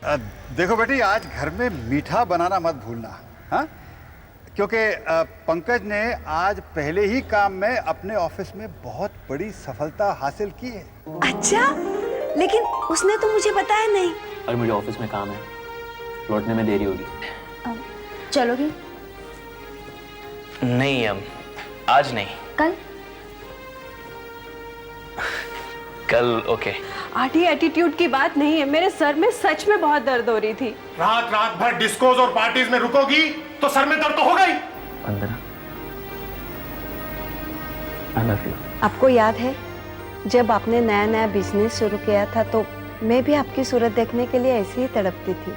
देखो बेटी, आज घर में मीठा बनाना मत भूलना, हाँ? क्योंकि पंकज ने आज पहले ही काम में अपने ऑफिस में बहुत बड़ी सफलता हासिल की है। अच्छा, लेकिन उसने तो मुझे बताया नहीं। और मुझे ऑफिस में काम है, लौटने में देरी होगी। चलोगी? नहीं, आज नहीं, कल ओके। आंटी, एटीट्यूड की बात नहीं है, मेरे सर में सच में बहुत दर्द हो रही थी। रात रात भर डिस्कोज और पार्टीज में रुकोगी तो सर में दर्द तो होगा ही। वंदना, I love you। आपको याद है जब आपने नया नया बिजनेस शुरू किया था तो मैं भी आपकी सूरत देखने के लिए ऐसे ही तड़पती थी।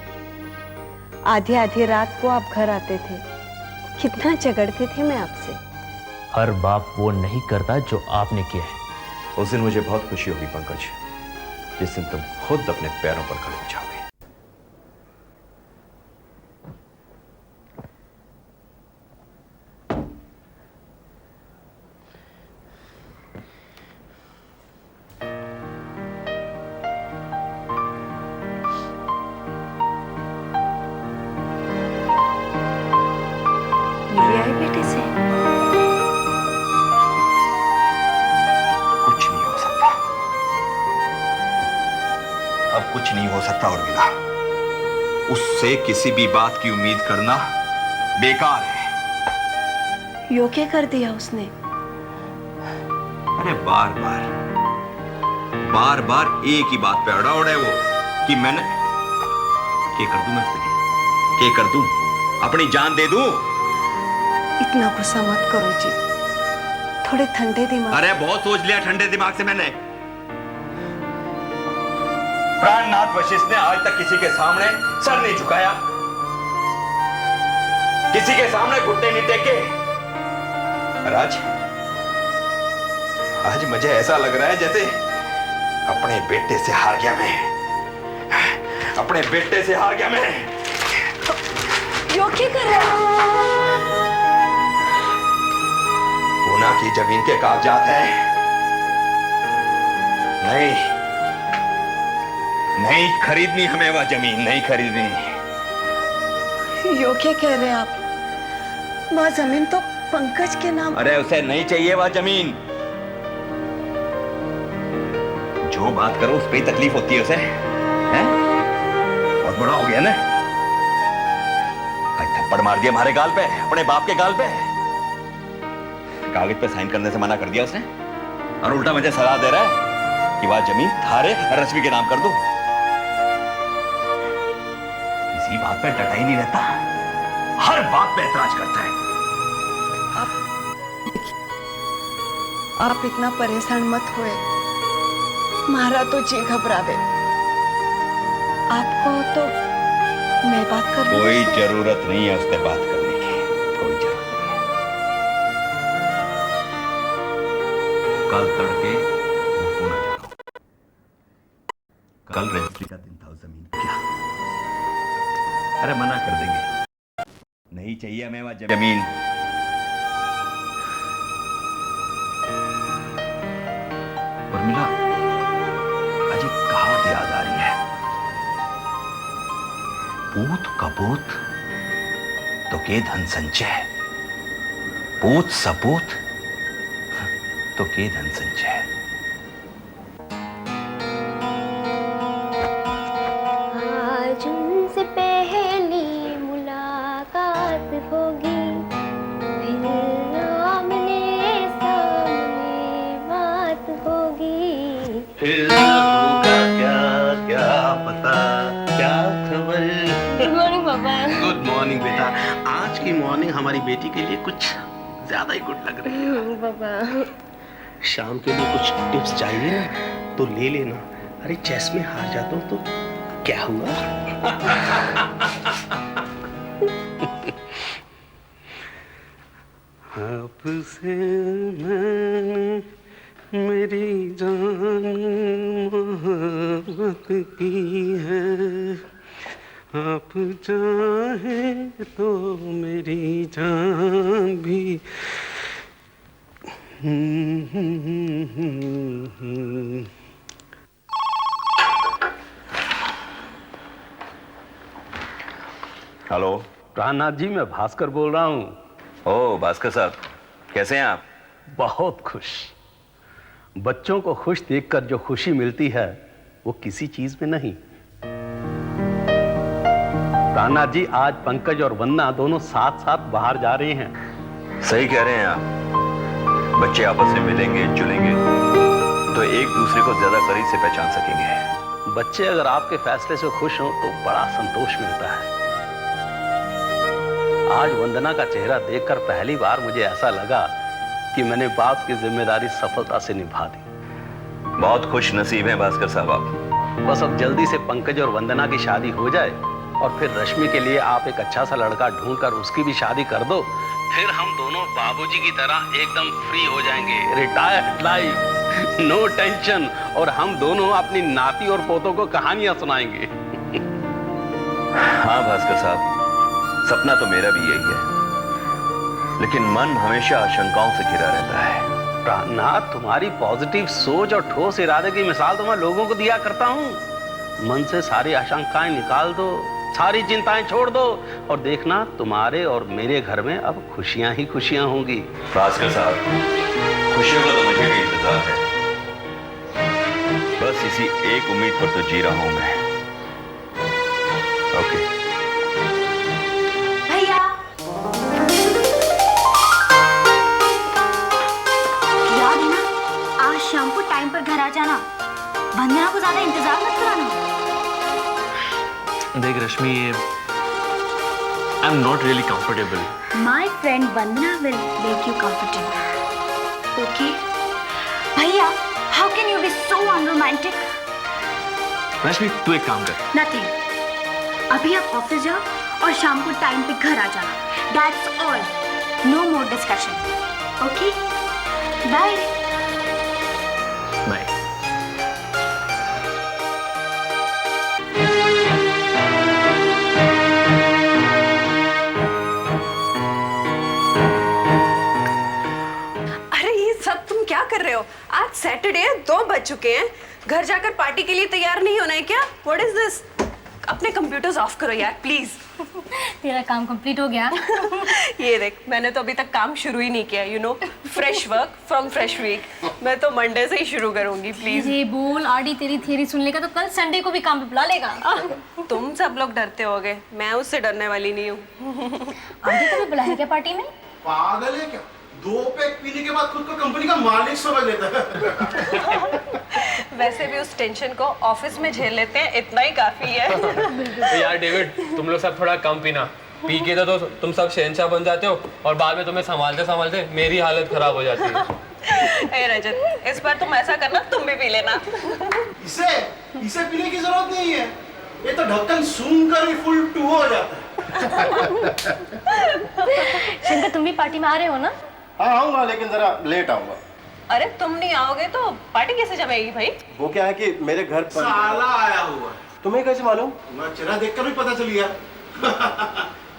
आधी आधी रात को आप घर आते थे, कितना झगड़ती थी मैं आपसे। हर बाप वो नहीं करता जो आपने किया है। उस दिन मुझे बहुत खुशी होगी पंकज, जिस दिन तुम खुद अपने पैरों पर खड़े हो जाओगे। मिली आई बेटे से? कुछ नहीं हो सकता, अब कुछ नहीं हो सकता उर्मिला। उससे किसी भी बात की उम्मीद करना बेकार है। यो क्या कर दिया उसने? अरे बार बार एक ही बात पे अड़ा उड़ा है वो कि मैंने क्या कर दूं, मैं क्या कर दूं, अपनी जान दे दूं। इतना गुस्सा मत करो जी, थोड़े ठंडे दिमाग। अरे बहुत सोच लिया ठंडे दिमाग से मैंने। प्राणनाथ वशिष्ठ ने आज तक किसी के सामने सर नहीं झुकाया, किसी के सामने घुटने नहीं टेके। और आज मुझे ऐसा लग रहा है जैसे अपने बेटे से हार गया मैं, अपने बेटे से हार गया मैं। यो क्या कर रहा है? पूना की जमीन के कागजात हैं। नहीं खरीदनी हमें वह जमीन, नहीं खरीदनी। यो क्या कह रहे हैं आप? वह जमीन तो पंकज के नाम। अरे उसे नहीं चाहिए वह जमीन। जो बात करो उस पर ही तकलीफ होती है उसे, हैं? बहुत बड़ा हो गया ना, आज थप्पड़ मार दिया हमारे गाल पे, अपने बाप के गाल पे। कागज पे साइन करने से मना कर दिया उसने, और उल्टा मुझे सलाह दे रहा है कि वह जमीन थारे और रश्मि के नाम कर दूं। किसी बात पे डटा ही नहीं रहता, हर बात पे ऐतराज करता है। आप इतना परेशान मत होए, मारा तो जी घबरावे। आपको तो मैं बात कर। कोई जरूरत नहीं है उससे बात करने की, कोई जरूरत नहीं है। कल तड़के पुणे जाओ, कल रजिस्ट्री का दिन था। जमीन क्या? अरे मना कर देंगे, नहीं चाहिए हमें वह जमीन। उर्मिला, आज एक कहावत याद आ रही है, पूत कपूत तो के धन संचय, पूत सपूत तो के धन संचय। आज उनसे पहली मुलाकात होगी, फिर आमने सामने बात होगी। फिर होगा क्या क्या पता, क्या खबर। गुड मॉर्निंग पापा। गुड मॉर्निंग बेटा। आज की मॉर्निंग हमारी बेटी के लिए कुछ ज्यादा ही गुड लग रही है। पापा, शाम के लिए कुछ टिप्स चाहिए ना तो ले लेना। अरे चेस में हार जाता हूँ तो क्या हुआ? आपसे मैंने मेरी जान मोहब्बत की है, आप चाहे तो मेरी जान भी। हेलो। प्राणनाथ जी, मैं भास्कर बोल रहा हूँ। ओ भास्कर साहब, कैसे हैं आप? बहुत खुश। बच्चों को खुश देखकर जो खुशी मिलती है वो किसी चीज में नहीं। प्राणनाथ जी, आज पंकज और वंदना दोनों साथ साथ बाहर जा रहे हैं। सही कह रहे हैं आप। बच्चे आपस में मिलेंगे जुलेंगे तो एक दूसरे को ज्यादा करीब से पहचान सकेंगे। बच्चे अगर आपके फैसले से खुश हों तो बड़ा संतोष मिलता है। आज वंदना का चेहरा देखकर पहली बार मुझे ऐसा लगा कि मैंने बाप की जिम्मेदारी सफलता से निभा दी। बहुत खुश नसीब हैं भास्कर साहब आप। बस अब जल्दी से पंकज और वंदना की शादी हो जाए और फिर रश्मि के लिए आप एक अच्छा सा लड़का ढूंढकर उसकी भी शादी कर दो। फिर हम दोनों बाबूजी की तरह एकदम फ्री हो जाएंगे। रिटायर्ड लाइफ, नो टेंशन, और हम दोनों अपनी नाती और पोतों को कहानियां सुनाएंगे। हाँ भास्कर साहब, सपना तो मेरा भी यही है, लेकिन मन हमेशा आशंकाओं से घिरा रहता है। प्राणनाथ, तुम्हारी पॉजिटिव सोच और ठोस इरादे की मिसाल तो मैं लोगों को दिया करता हूँ। मन से सारी आशंकाएं निकाल दो, सारी चिंताएं छोड़ दो, और देखना तुम्हारे और मेरे घर में अब खुशियां ही खुशियां होंगी। भास्कर साहब, खुशियों का तो मुझे भी इंतजार है। बस इसी एक उम्मीद पर तो जी रहा हूं मैं। ओके। भैया, याद है ना, आज शाम को टाइम पर घर आ जाना। वंदना को ज्यादा इंतजार मत कराना। देख Rashmi, I am not really comfortable. My friend Vandana will make you comfortable. Okay? भैया, how can you be so unromantic? रश्मि, तू एक काम कर। Nothing. अभी आप ऑफिस जाओ और शाम को टाइम पे घर आ जाना। That's all. No more discussion. Okay? Bye. Bye. अरे ये सब तुम क्या कर रहे हो? आज सैटरडे है, 2 बज चुके हैं। घर जाकर पार्टी के लिए तैयार नहीं होना है क्या? What is this? अपने कंप्यूटर्स ऑफ करो यार, प्लीज। तेरा काम कंप्लीट हो गया? ये देख, मैंने तो अभी तक काम शुरू ही नहीं किया। You know, fresh work from fresh week. मैं तो मंडे से ही शुरू करूंगी, प्लीज। ये बोल, आरडी तेरी थियरी सुन लेगा तो कल संडे को भी काम पे बुला लेगा। तुम सब लोग डरते होगे, मैं उससे डरने वाली नहीं हूँ। आरडी को भी बुलाया क्या पार्टी में? पागल है क्या? 2 पैक पीने के बाद खुद को कंपनी का मालिक समझ लेता है। वैसे भी उस टेंशन को ऑफिस में झेल लेते हैं, इतना ही काफी है। यार डेविड, तुम लोग सब थोड़ा कम पीना। पी के तो तुम सब शहंशाह बन जाते हो और बाद में तुम्हें संभालते संभालते मेरी हालत खराब हो जाती है। ए रजत, इस बार तुम ऐसा करना, तुम भी पी लेना। इसे पीने की जरूरत नहीं है। ये तो ढक्कन सूंघ कर ही फुल टू हो जाता है। शंकर, तुम भी पार्टी में आ रहे हो ना? हाँ आऊंगा, लेकिन जरा लेट आऊंगा। अरे तुम नहीं आओगे तो पार्टी कैसे जमेगी भाई? वो क्या है कि मेरे घर पर साला आया हुआ है। तुम्हें कैसे मालूम? मैं चेहरा देखकर भी पता चल गया।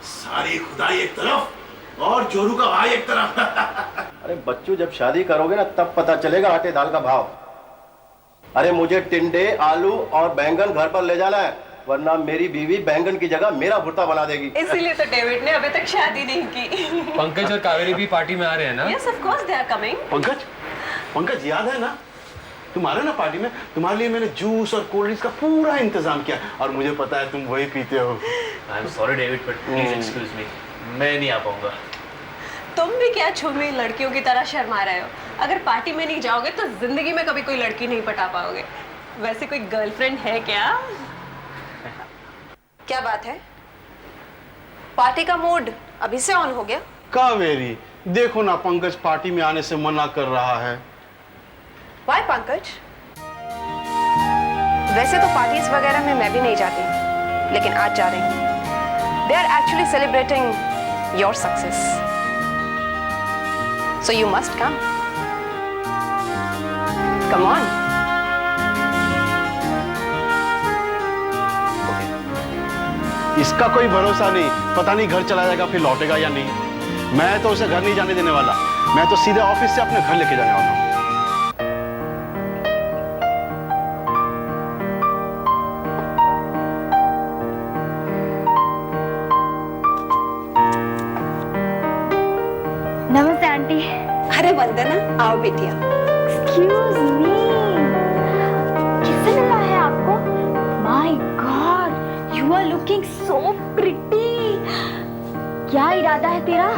सारी खुदाई एक तरफ और जोरू का भाई एक तरफ। अरे बच्चों, जब शादी करोगे ना तब पता चलेगा आटे दाल का भाव। अरे मुझे टिंडे, आलू और बैंगन घर पर ले जाना है, वरना मेरी बीवी बैंगन की जगह मेरा भुर्ता बना देगी। इसीलिए तो डेविड ने अभी तक शादी नहीं की। पंकज और कावेरी भी पार्टी में आ रहे हैं ना? Yes, of course they are coming. Pankaj याद है ना, तुम आ रहे ना पार्टी में? तुम्हारे लिए मैंने जूस और कोल्ड ड्रिंक्स का पूरा इंतजाम किया, और मुझे पता है तुम वही पीते हो। I am sorry David, but please excuse me, मैं नहीं आ पाऊंगा। तुम भी क्या छुमी लड़कियों की तरह शर्मा रहे हो? अगर पार्टी में नहीं जाओगे तो जिंदगी में कभी कोई लड़की नहीं पटा पाओगे। वैसे कोई गर्लफ्रेंड है क्या? क्या बात है? पार्टी का मूड अभी से ऑन हो गया? कावेरी, देखो ना, पंकज पार्टी में आने से मना कर रहा है। Why पंकज? वैसे तो पार्टीज वगैरह में मैं भी नहीं जाती, लेकिन आज जा रही हूँ। They are actually celebrating your success, so you must come. Come on. इसका कोई भरोसा नहीं, पता नहीं घर चला जाएगा फिर लौटेगा या नहीं। मैं तो उसे घर नहीं जाने देने वाला, मैं तो सीधे ऑफिस से अपने घर लेके जाने वाला हूँ। आओ बिटिया। एक्सक्यूज मी, किसने मिला है आपको? My god, you are looking so pretty. क्या इरादा है तेरा?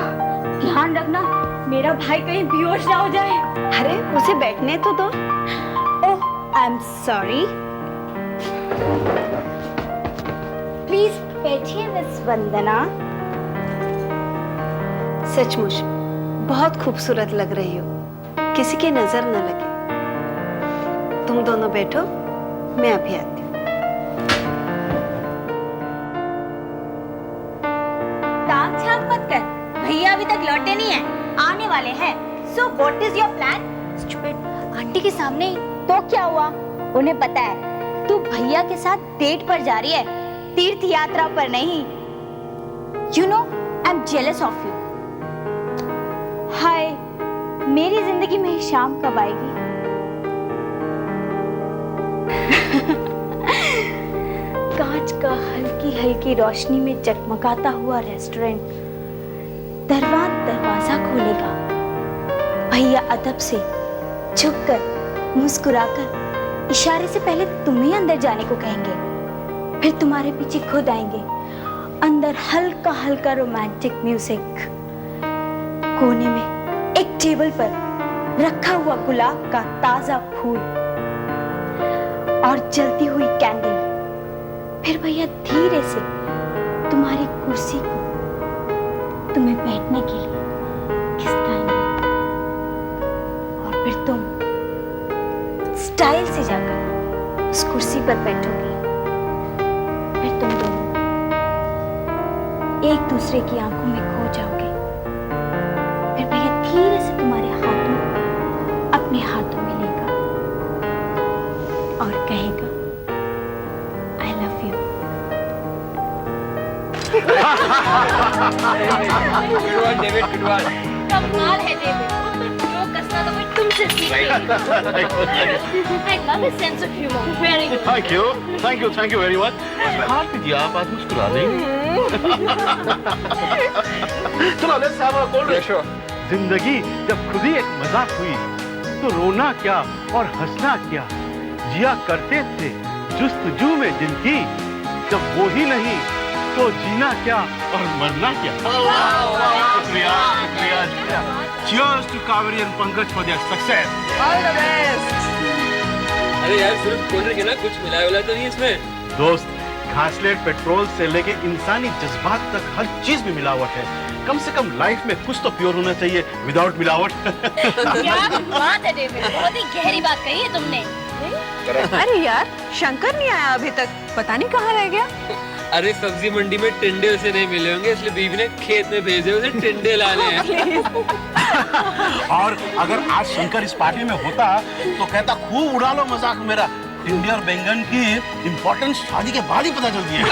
ध्यान रखना मेरा भाई कहीं बेहोश ना हो जाए। अरे उसे बैठने तो दो। ओह, आई एम सॉरी। प्लीज बैठिए मिस वंदना। सचमुच बहुत खूबसूरत लग रही हो, किसी की नजर न लगे। तुम दोनों बैठो, मैं अभी आती हूँ। टांग छाप मत कर, भैया अभी तक लौटे नहीं है, आने वाले हैं। So what is your plan? Stupid, aunty के सामने ही तो क्या हुआ? उन्हें पता है तू भैया के साथ डेट पर जा रही है, तीर्थ यात्रा पर नहीं। You know I am jealous of you. हाय, मेरी जिंदगी में शाम कब आएगी? कांच का हल्की हल्की रोशनी में जगमगाता हुआ रेस्टोरेंट दरवाजा खोलेगा। भैया अदब से झुककर मुस्कुराकर इशारे से पहले तुम्हें अंदर जाने को कहेंगे, फिर तुम्हारे पीछे खुद आएंगे। अंदर हल्का हल्का रोमांटिक म्यूजिक। कोने में एक टेबल पर रखा हुआ गुलाब का ताजा फूल और जलती हुई कैंडल। फिर भैया धीरे से तुम्हारी कुर्सी को तुम्हें बैठने के लिए खिसकाएंगे और फिर तुम स्टाइल से जाकर उस कुर्सी पर बैठोगे। फिर तुम दोनों एक दूसरे की आंखों में खो जाओगे। फिर भैया धीरे से तुम्हारे हाथों अपने हाथों में लेगा और कहेगा I love you. David, good one. कमाल है डेविड, जो कसना तो मैं तुमसे सीख रही हूँ। I love his sense of humor. Very good. Thank you very much. हाथ दीजिए, आप आज मुस्कुरा देंगे। चलो let's have a cold drink. जिंदगी जब खुद ही एक मजाक हुई तो रोना क्या और हंसना क्या। जिया करते थे जुस्तजू में जिनकी, जब वो ही नहीं तो जीना क्या और मरना क्या। शुक्रिया शुक्रिया शुक्रिया। Cheers to Kaveri and Pankaj for their success. All the best. अरे यार सिर्फ कोल्ड ड्रिंक है ना, कुछ मिलाया वाला तो नहीं इसमें? दोस्त, घासलेट पेट्रोल से लेके इंसानी जज्बात तक हर चीज में मिलावट है। कम से कम लाइफ में कुछ तो प्योर होना चाहिए विदाउट मिलावट। क्या बात है डेविड, बहुत ही गहरी बात कही है तुमने। अरे यार, शंकर नहीं आया अभी तक, पता नहीं कहाँ रह गया। अरे सब्जी मंडी में टिंडे उसे नहीं मिले होंगे, इसलिए बीवी ने खेत में भेजे उसे टिंडे लाने हैं। और अगर आज शंकर इस पार्टी में होता तो कहता खूब उड़ा लो मजाक मेरा। टिंडे और बैंगन की इम्पोर्टेंस शादी के बाद ही पता चलती है।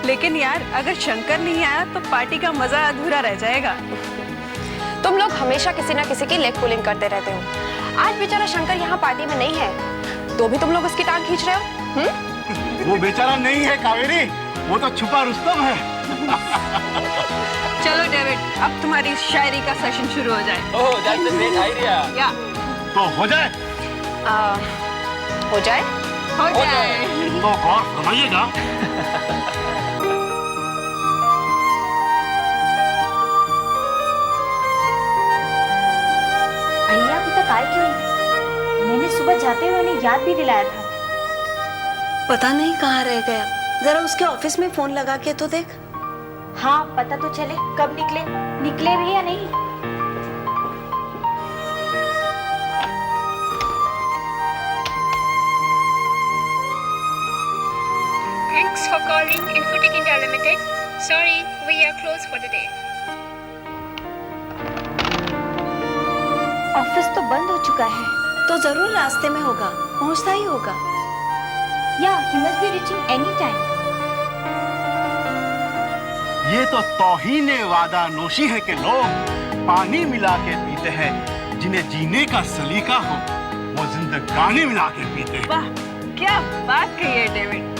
लेकिन यार अगर शंकर नहीं आया तो पार्टी का मजा अधूरा रह जाएगा। तुम लोग हमेशा किसी ना किसी की लेग पुलिंग करते रहते हो। आज बेचारा शंकर यहाँ पार्टी में नहीं है, तो भी तुम लोग उसकी टांग खींच रहे हो। वो बेचारा नहीं है कावेरी, वो तो छुपा रुस्तम है। चलो डेविड, अब तुम्हारी शायरी का सेशन शुरू हो जाए। ओह, दैट्स अ ग्रेट आइडिया। या तो हो जाए। हो जाए। तो और फरमाइएगा। भैया अभी तक आए क्यों नहीं? मैंने सुबह जाते हुए उन्हें याद भी दिलाया था। पता नहीं कहाँ रह गया, जरा उसके ऑफिस में फोन लगा के तो देख। हाँ, पता तो चले कब निकले भी या नहीं। Thanks for calling Infotech India Limited. Sorry, we are closed for the day. Office तो बंद हो चुका है। तो जरूर रास्ते में होगा, पहुंचता ही होगा। या he must be reaching any time. ये तो तौहीने वादा नोशी है कि लोग पानी मिला के पीते हैं, जिन्हें जीने का सलीका हो वो जिंदगानी मिला के पीते हैं। वाह, क्या बात कही है डेविड।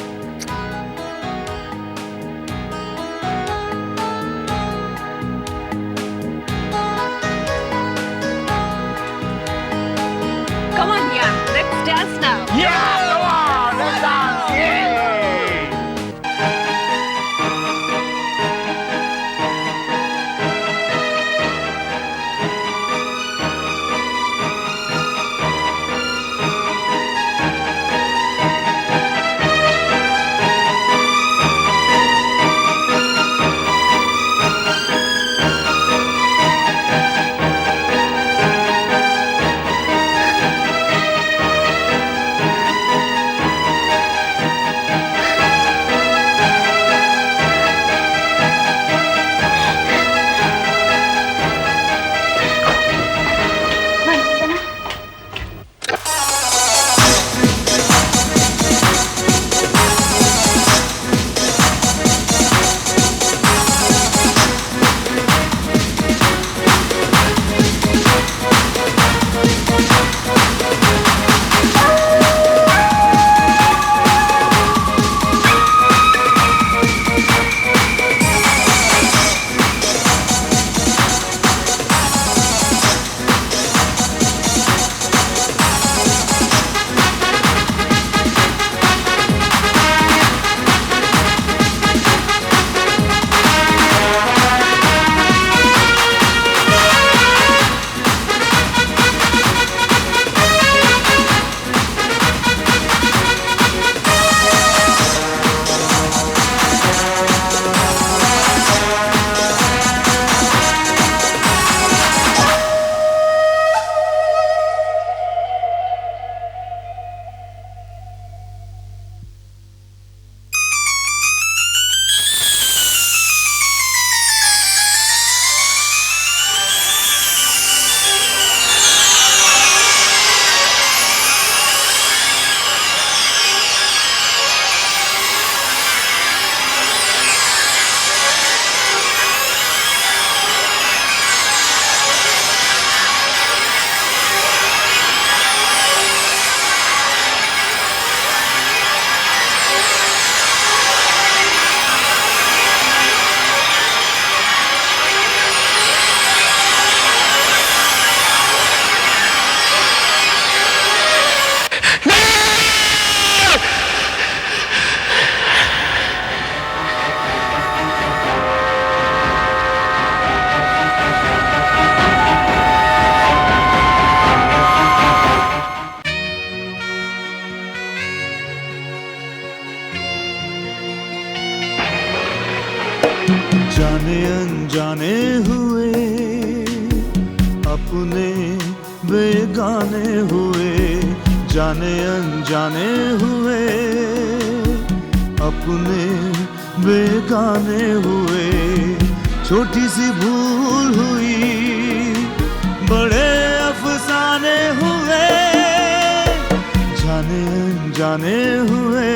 जाने अनजाने हुए अपने बेगाने हुए, जाने अनजाने हुए अपने बेगाने हुए। छोटी सी भूल हुई बड़े अफसाने हुए, जाने अनजाने हुए।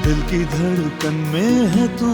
दिल की धड़कन में है तू,